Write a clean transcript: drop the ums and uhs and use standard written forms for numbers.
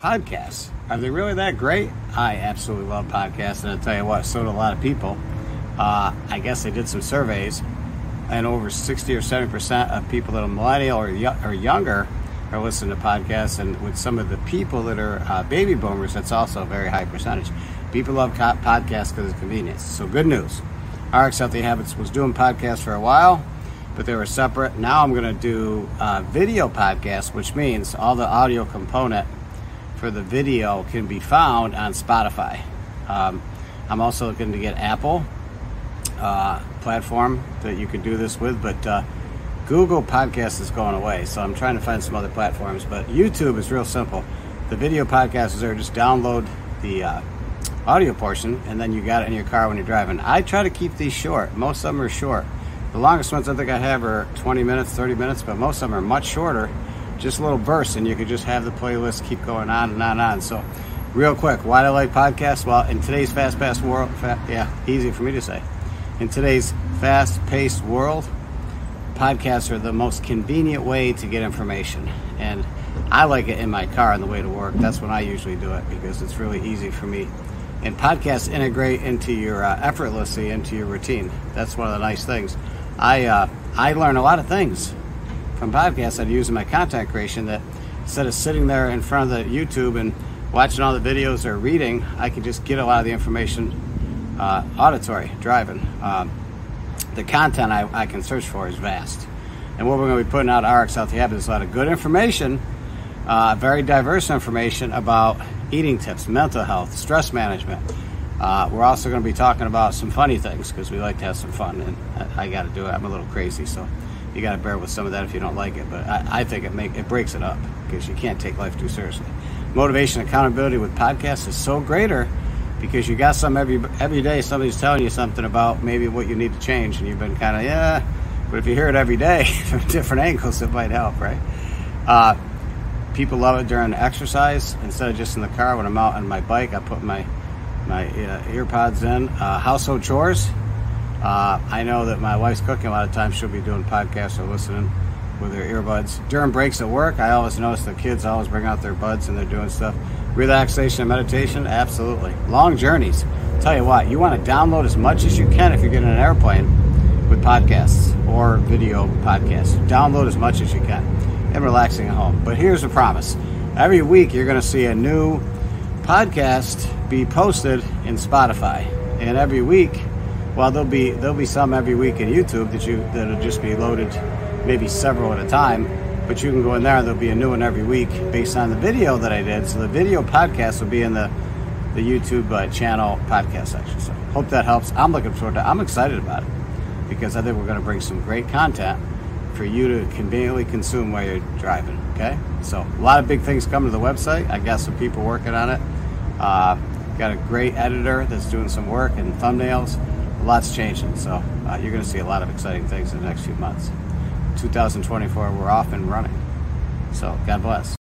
Podcasts, are they really that great? I absolutely love podcasts, and I'll tell you what, so do a lot of people. I guess they did some surveys, and over 60 or 70% of people that are millennial or younger are listening to podcasts, and with some of the people that are baby boomers, that's also a very high percentage. People love podcasts because it's convenience. So good news. RxHealthyHabits was doing podcasts for a while, but they were separate. Now I'm going to do video podcasts, which means all the audio component for the video can be found on Spotify. I'm also looking to get Apple platform that you can do this with, but Google Podcast is going away, so I'm trying to find some other platforms. But YouTube is real simple. The video podcast is there. Just download the audio portion, and then you got it in your car when you're driving. I try to keep these short. Most of them are short. The longest ones I think I have are 20 minutes, 30 minutes, but most of them are much shorter. Just little bursts, and you could just have the playlist keep going on and on and on. So real quick, why do I like podcasts? Well, in today's fast-paced world, easy for me to say. In today's fast-paced world, podcasts are the most convenient way to get information. And I like it in my car on the way to work. That's when I usually do it because it's really easy for me. And podcasts integrate into your effortlessly into your routine. That's one of the nice things. I learn a lot of things from podcasts I use in my content creation, that instead of sitting there in front of the YouTube and watching all the videos or reading, I can just get a lot of the information auditory, driving. The content I can search for is vast. And what we're going to be putting out at RxHealthyHabits is a lot of good information, very diverse information about eating tips, mental health, stress management. We're also going to be talking about some funny things because we like to have some fun, and I got to do it. I'm a little crazy, so you got to bear with some of that if you don't like it. But I think it breaks it up because you can't take life too seriously. Motivation, accountability with podcasts is so greater because you got some every day. Somebody's telling you something about maybe what you need to change, and you've been kind of but if you hear it every day from different angles, it might help, right? People love it during exercise. Instead of just in the car, when I'm out on my bike, I put my ear pods in. Household chores. I know that my wife's cooking a lot of times. She'll be doing podcasts or listening with her earbuds. During breaks at work, I always notice the kids always bring out their buds and they're doing stuff. Relaxation and meditation, absolutely. Long journeys. Tell you what, you want to download as much as you can if you're getting an airplane with podcasts or video podcasts. Download as much as you can and relaxing at home. But here's a promise. Every week you're going to see a new podcast be posted in Spotify. And every week, well, there'll be some every week in YouTube that'll just be loaded, maybe several at a time. But you can go in there and there'll be a new one every week based on the video that I did. So the video podcast will be in the YouTube channel podcast section. So hope that helps. I'm looking forward to it. I'm excited about it because I think we're going to bring some great content for you to conveniently consume while you're driving. Okay? So a lot of big things coming to the website. I got some people working on it. Got a great editor that's doing some work and thumbnails. Lots changing, so you're going to see a lot of exciting things in the next few months. 2024, we're off and running. So God bless.